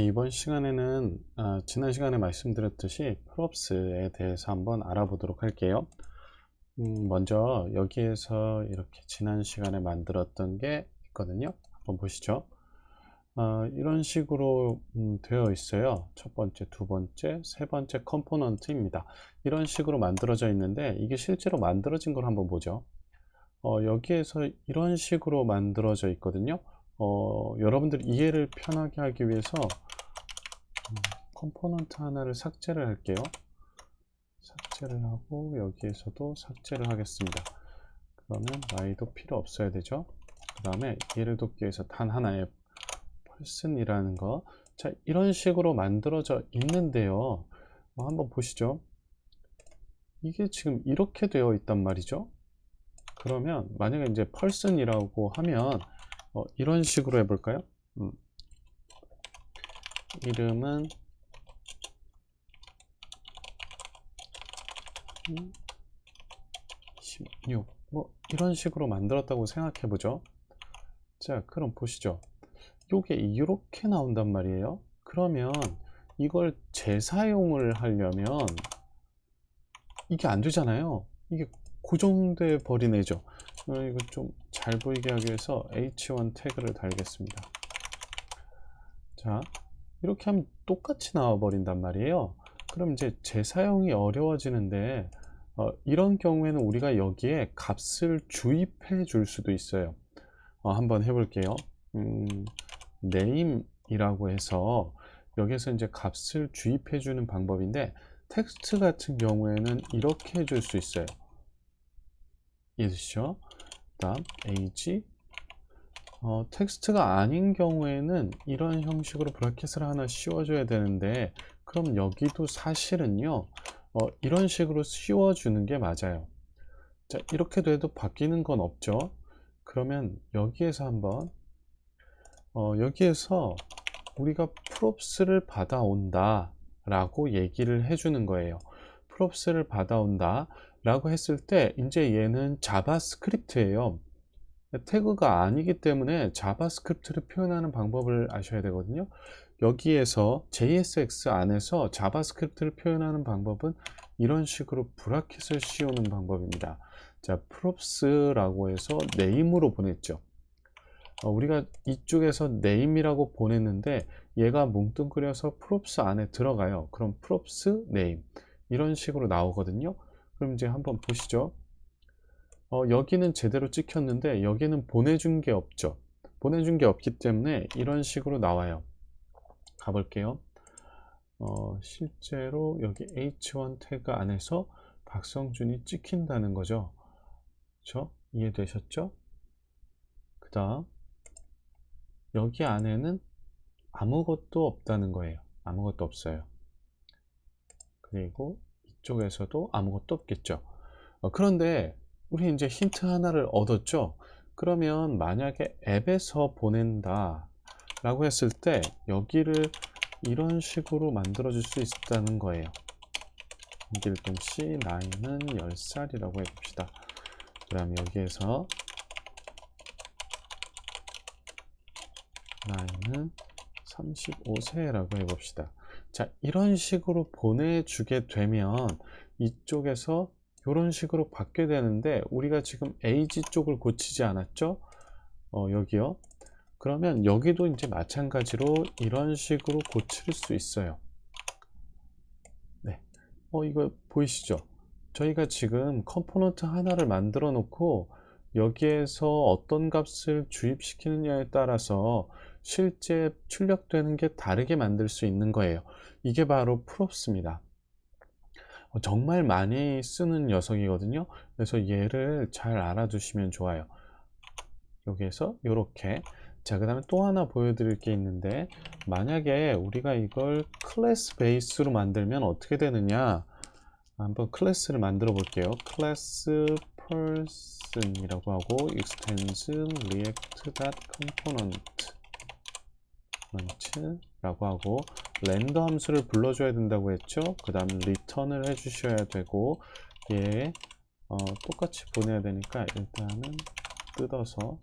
네, 이번 시간에는 지난 시간에 말씀드렸듯이 props에 대해서 한번 알아보도록 할게요. 먼저 여기에서 이렇게 지난 시간에 만들었던 게 있거든요. 한번 보시죠. 이런 식으로 되어 있어요. 첫 번째, 두 번째, 세 번째 컴포넌트입니다. 이런 식으로 만들어져 있는데 이게 실제로 만들어진 걸 한번 보죠. 여기에서 이런 식으로 만들어져 있거든요. 여러분들 이해를 편하게 하기 위해서 컴포넌트 하나를 삭제를 할게요. 삭제를 하고 여기에서도 삭제를 하겠습니다. 그러면 y도 필요 없어야 되죠. 그 다음에 얘를 돕기 위해서 단 하나의 person이라는 거, 자, 이런 식으로 만들어져 있는데요. 한번 보시죠. 이게 지금 이렇게 되어 있단 말이죠. 그러면 만약에 이제 person이라고 하면 이런 식으로 해볼까요? 이름은 16, 뭐 이런 식으로 만들었다고 생각해 보죠. 자, 그럼 보시죠. 요게 이렇게 나온단 말이에요. 그러면 이걸 재사용을 하려면 이게 안 되잖아요. 이게 고정돼 버리네죠. 이거 좀 잘 보이게 하기 위해서 h1 태그를 달겠습니다. 자, 이렇게 하면 똑같이 나와 버린단 말이에요. 그럼 이제 재사용이 어려워지는데 이런 경우에는 우리가 여기에 값을 주입해 줄 수도 있어요. 한번 해볼게요. name이라고 해서 여기서 이제 값을 주입해 주는 방법인데, 텍스트 같은 경우에는 이렇게 해줄 수 있어요. 이해되시죠? 다음 age, 텍스트가 아닌 경우에는 이런 형식으로 브래킷을 하나 씌워줘야 되는데, 그럼 여기도 사실은요 이런 식으로 씌워주는 게 맞아요. 자, 이렇게 돼도 바뀌는 건 없죠. 그러면 여기에서 한번 여기에서 우리가 props를 받아온다 라고 얘기를 해주는 거예요. props를 받아온다 라고 했을 때 이제 얘는 자바스크립트예요. 태그가 아니기 때문에 자바스크립트를 표현하는 방법을 아셔야 되거든요. 여기에서 JSX 안에서 자바스크립트를 표현하는 방법은 이런 식으로 브라켓을 씌우는 방법입니다. 자, props라고 해서 name으로 보냈죠. 우리가 이쪽에서 name이라고 보냈는데 얘가 뭉뚱그려서 props 안에 들어가요. 그럼 props name 이런 식으로 나오거든요. 그럼 이제 한번 보시죠. 여기는 제대로 찍혔는데 여기는 보내준 게 없죠. 보내준 게 없기 때문에 이런 식으로 나와요. 가볼게요. 실제로 여기 h1 태그 안에서 박성준이 찍힌다는 거죠. 그렇죠? 이해되셨죠? 그 다음 여기 안에는 아무것도 없다는 거예요. 아무것도 없어요. 그리고 이쪽에서도 아무것도 없겠죠. 그런데 우리 이제 힌트 하나를 얻었죠. 그러면 만약에 앱에서 보낸다 라고 했을 때 여기를 이런 식으로 만들어 줄 수 있다는 거예요. 김길동 씨 나이는 10살이라고 해봅시다. 그 다음에 여기에서 나이는 35세라고 해봅시다. 자, 이런 식으로 보내주게 되면 이쪽에서 이런 식으로 받게 되는데, 우리가 지금 age 쪽을 고치지 않았죠? 여기요. 그러면 여기도 이제 마찬가지로 이런 식으로 고칠 수 있어요. 네. 이거 보이시죠? 저희가 지금 컴포넌트 하나를 만들어 놓고 여기에서 어떤 값을 주입시키느냐에 따라서 실제 출력되는 게 다르게 만들 수 있는 거예요. 이게 바로 props입니다. 정말 많이 쓰는 녀석이거든요. 그래서 얘를 잘 알아두시면 좋아요. 여기에서 이렇게. 자, 그 다음에 또 하나 보여드릴 게 있는데, 만약에 우리가 이걸 클래스 베이스로 만들면 어떻게 되느냐, 한번 클래스를 만들어 볼게요. 클래스 person이라고 하고 extends react.component라고 하고 렌더 함수를 불러줘야 된다고 했죠. 그 다음 return을 해주셔야 되고, 얘 똑같이 보내야 되니까 일단은 뜯어서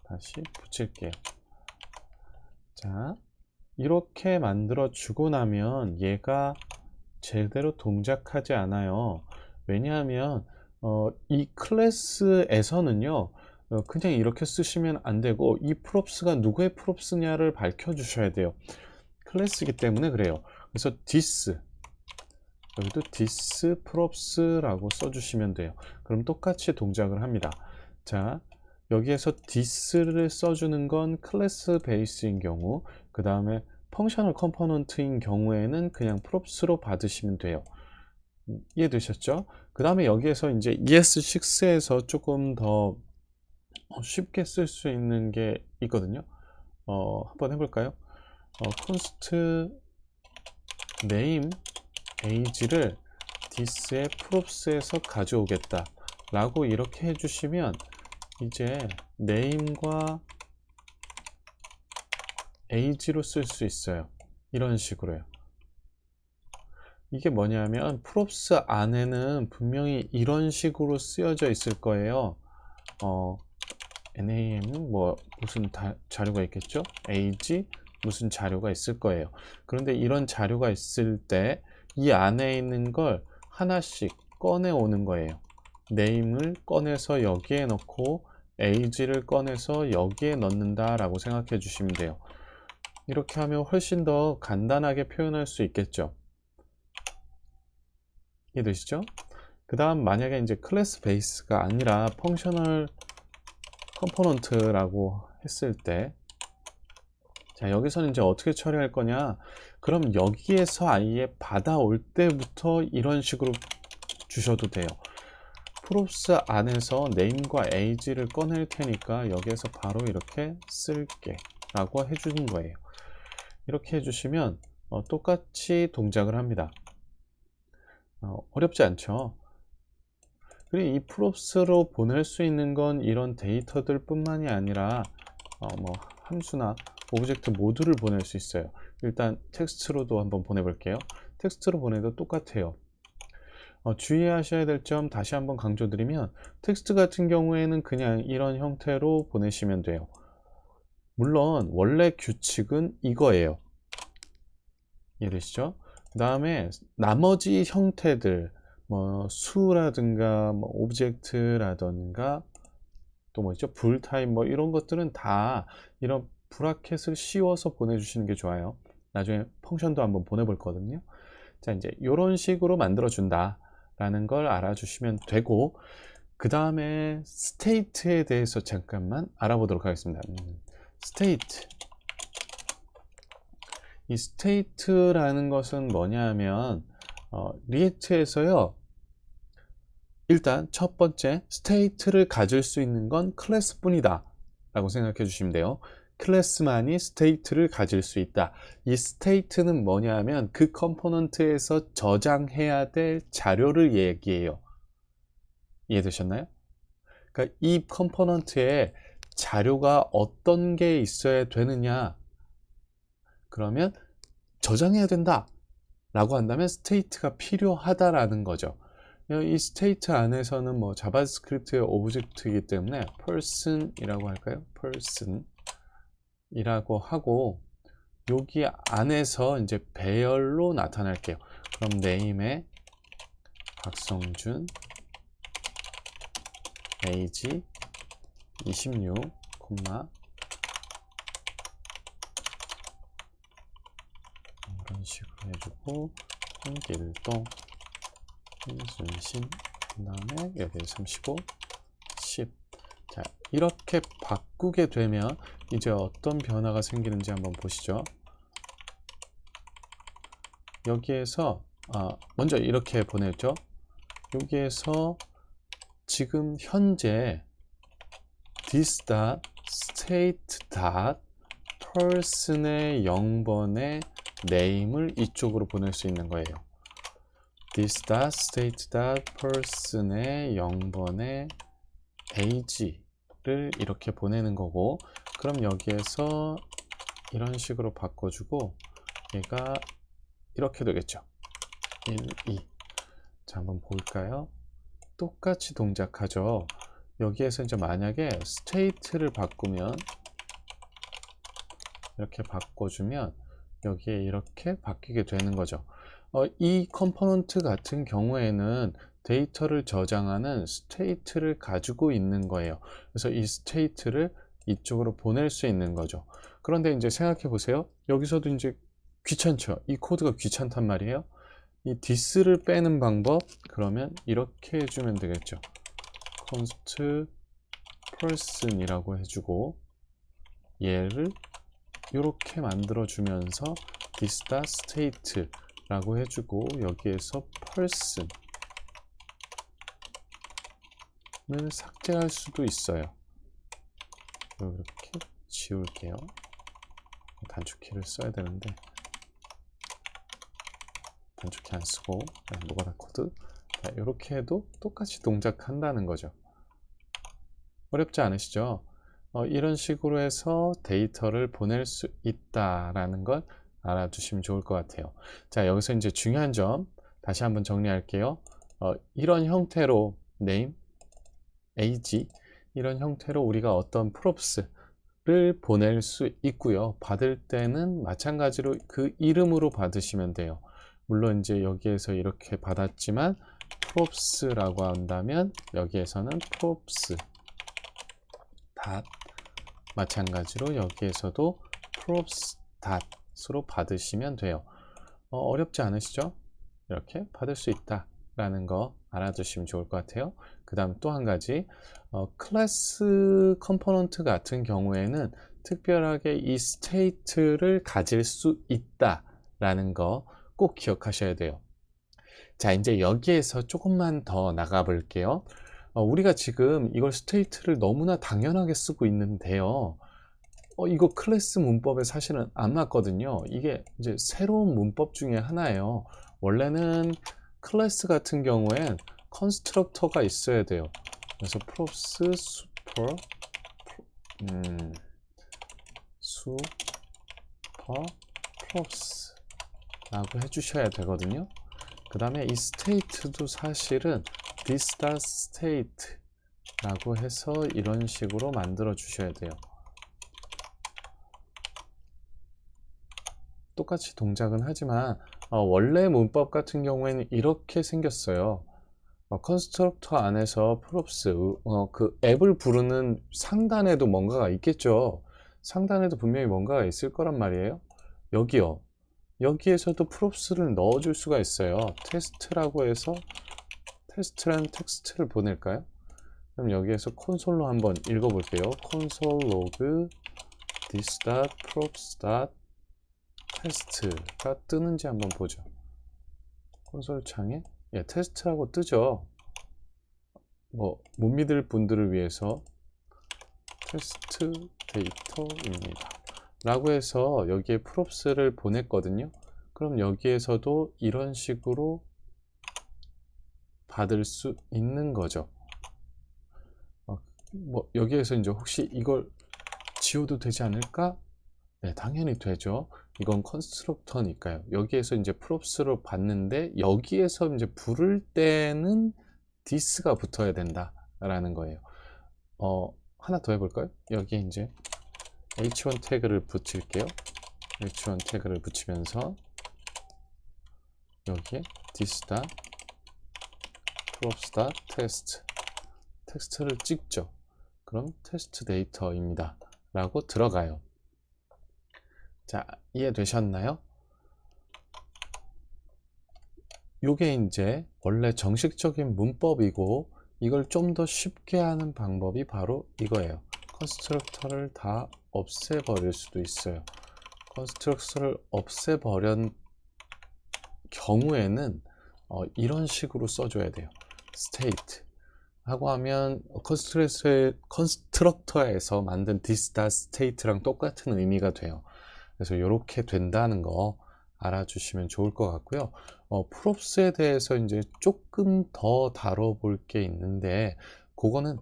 다시 붙일게요. 자, 이렇게 만들어 주고 나면 얘가 제대로 동작하지 않아요. 왜냐하면 이 클래스에서는요, 그냥 이렇게 쓰시면 안 되고 이 props가 누구의 props냐를 밝혀 주셔야 돼요. 클래스이기 때문에 그래요. 그래서 this, 여기도 this props라고 써주시면 돼요. 그럼 똑같이 동작을 합니다. 자, 여기에서 this를 써주는 건 클래스 베이스인 경우, 그 다음에 펑셔널 컴포넌트인 경우에는 그냥 props로 받으시면 돼요. 이해되셨죠? 그 다음에 여기에서 이제 ES6에서 조금 더 쉽게 쓸 수 있는 게 있거든요. 한번 해볼까요? const name age를 this의 props에서 가져오겠다 라고 이렇게 해주시면 이제 name과 age로 쓸 수 있어요. 이런 식으로요. 이게 뭐냐면 props 안에는 분명히 이런 식으로 쓰여져 있을 거예요. NAM은 뭐 무슨 자료가 있겠죠? age 무슨 자료가 있을 거예요. 그런데 이런 자료가 있을 때 이 안에 있는 걸 하나씩 꺼내 오는 거예요. name을 꺼내서 여기에 넣고 age를 꺼내서 여기에 넣는다 라고 생각해 주시면 돼요. 이렇게 하면 훨씬 더 간단하게 표현할 수 있겠죠. 이해되시죠? 그 다음 만약에 이제 클래스 베이스가 아니라 펑셔널 컴포넌트라고 했을 때, 자, 여기서는 이제 어떻게 처리할 거냐? 그럼 여기에서 아예 받아올 때부터 이런 식으로 주셔도 돼요. props 안에서 name과 age를 꺼낼 테니까 여기에서 바로 이렇게 쓸게 라고 해주는 거예요. 이렇게 해주시면 똑같이 동작을 합니다. 어렵지 않죠? 그리고 이 props로 보낼 수 있는 건 이런 데이터들 뿐만이 아니라 뭐 함수나 오브젝트 모두를 보낼 수 있어요. 일단 텍스트로도 한번 보내볼게요. 텍스트로 보내도 똑같아요. 주의하셔야 될 점 다시 한번 강조드리면 텍스트 같은 경우에는 그냥 이런 형태로 보내시면 돼요. 물론 원래 규칙은 이거예요. 이해되시죠? 그 다음에 나머지 형태들 뭐 수라든가 뭐 오브젝트라든가 또 뭐 있죠? 불타입 뭐 이런 것들은 다 이런 브라켓을 씌워서 보내주시는 게 좋아요. 나중에 펑션도 한번 보내볼 거거든요. 자, 이제 이런 식으로 만들어 준다 라는 걸 알아주시면 되고, 그 다음에 state에 대해서 잠깐만 알아보도록 하겠습니다. state, 이 state라는 것은 뭐냐 하면 리액트에서요, 일단 첫 번째 state를 가질 수 있는 건 클래스 뿐이다 라고 생각해 주시면 돼요. 클래스만이 state를 가질 수 있다. 이 state는 뭐냐 하면 그 컴포넌트에서 저장해야 될 자료를 얘기해요. 이해되셨나요? 그러니까 이 컴포넌트에 자료가 어떤 게 있어야 되느냐, 그러면 저장해야 된다 라고 한다면 state가 필요하다라는 거죠. 이 state 안에서는 뭐 자바스크립트의 오브젝트이기 때문에 person이라고 할까요? person 이라고 하고, 여기 안에서 이제 배열로 나타날게요. 그럼 name에 박성준 age 26, 이런 식으로 해주고, 홍길동, 윤순신, 그 다음에 여기 35, 10. 자, 이렇게 바꾸게 되면 이제 어떤 변화가 생기는지 한번 보시죠. 여기에서 먼저 이렇게 보냈죠. 여기에서 지금 현재 this.state.person의 0번의 name을 이쪽으로 보낼 수 있는 거예요. this.state.person의 0번의 age를 이렇게 보내는 거고, 그럼 여기에서 이런 식으로 바꿔주고 얘가 이렇게 되겠죠. 1, 2. 자, 한번 볼까요? 똑같이 동작하죠. 여기에서 이제 만약에 state를 바꾸면 이렇게 바꿔주면 여기에 이렇게 바뀌게 되는 거죠. 이 컴포넌트 같은 경우에는 데이터를 저장하는 스테이트를 가지고 있는 거예요. 그래서 이 스테이트를 이쪽으로 보낼 수 있는 거죠. 그런데 이제 생각해 보세요. 여기서도 이제 귀찮죠. 이 코드가 귀찮단 말이에요. 이 this를 빼는 방법, 그러면 이렇게 해주면 되겠죠. const person이라고 해주고 얘를 이렇게 만들어 주면서 this.state 라고 해주고 여기에서 person을 삭제할 수도 있어요. 이렇게 지울게요. 단축키를 써야 되는데 단축키 안 쓰고 노가다 코드. 이렇게 해도 똑같이 동작한다는 거죠. 어렵지 않으시죠? 이런 식으로 해서 데이터를 보낼 수 있다라는 걸 알아두시면 좋을 것 같아요. 자, 여기서 이제 중요한 점 다시 한번 정리할게요. 이런 형태로 name, age 이런 형태로 우리가 어떤 props를 보낼 수 있고요. 받을 때는 마찬가지로 그 이름으로 받으시면 돼요. 물론 이제 여기에서 이렇게 받았지만 props라고 한다면 여기에서는 props 마찬가지로 여기에서도 props 로 받으시면 돼요. 어렵지 않으시죠? 이렇게 받을 수 있다 라는 거 알아두시면 좋을 것 같아요. 그 다음 또 한 가지 클래스 컴포넌트 같은 경우에는 특별하게 이 스테이트를 가질 수 있다 라는 거 꼭 기억하셔야 돼요. 자, 이제 여기에서 조금만 더 나가 볼게요. 우리가 지금 이걸 스테이트를 너무나 당연하게 쓰고 있는데요. 이거 클래스 문법에 사실은 안 맞거든요. 이게 이제 새로운 문법 중에 하나예요. 원래는 클래스 같은 경우엔 컨스트럭터가 있어야 돼요. 그래서 props super props 라고 해주셔야 되거든요. 그 다음에 이 state도 사실은 this.state 라고 해서 이런 식으로 만들어 주셔야 돼요. 똑같이 동작은 하지만 원래 문법 같은 경우에는 이렇게 생겼어요. 컨스트럭터 안에서 props 그 앱을 부르는 상단에도 뭔가가 있겠죠. 상단에도 분명히 뭔가가 있을 거란 말이에요. 여기요. 여기에서도 props를 넣어줄 수가 있어요. 테스트라고 해서 테스트라는 텍스트를 보낼까요? 그럼 여기에서 콘솔로 한번 읽어볼게요. console log this.props.test가 뜨는지 한번 보죠. 콘솔 창에 테스트라고 뜨죠. 못 믿을 분들을 위해서 테스트 데이터입니다 라고 해서 여기에 props를 보냈거든요. 그럼 여기에서도 이런 식으로 받을 수 있는 거죠. 여기에서 이제 혹시 이걸 지워도 되지 않을까? 네, 당연히 되죠. 이건 컨스트럭터니까요. 여기에서 이제 props로 받는데 여기에서 이제 부를 때는 this가 붙어야 된다라는 거예요. 하나 더 해볼까요? 여기 이제 h1 태그를 붙일게요. h1 태그를 붙이면서 여기에 this.props.test 텍스트를 찍죠. 그럼 테스트 데이터입니다 라고 들어가요. 자, 이해되셨나요? 요게 이제 원래 정식적인 문법이고 이걸 좀 더 쉽게 하는 방법이 바로 이거예요. 컨스트럭터를 다 없애버릴 수도 있어요. 컨스트럭터를 없애버린 경우에는 이런 식으로 써줘야 돼요. state 하고 하면 컨스트럭터에서 만든 this.state랑 똑같은 의미가 돼요. 그래서 이렇게 된다는 거 알아주시면 좋을 것 같고요. props에 대해서 이제 조금 더 다뤄볼 게 있는데 그거는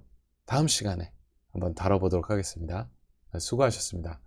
다음 시간에 한번 다뤄보도록 하겠습니다. 수고하셨습니다.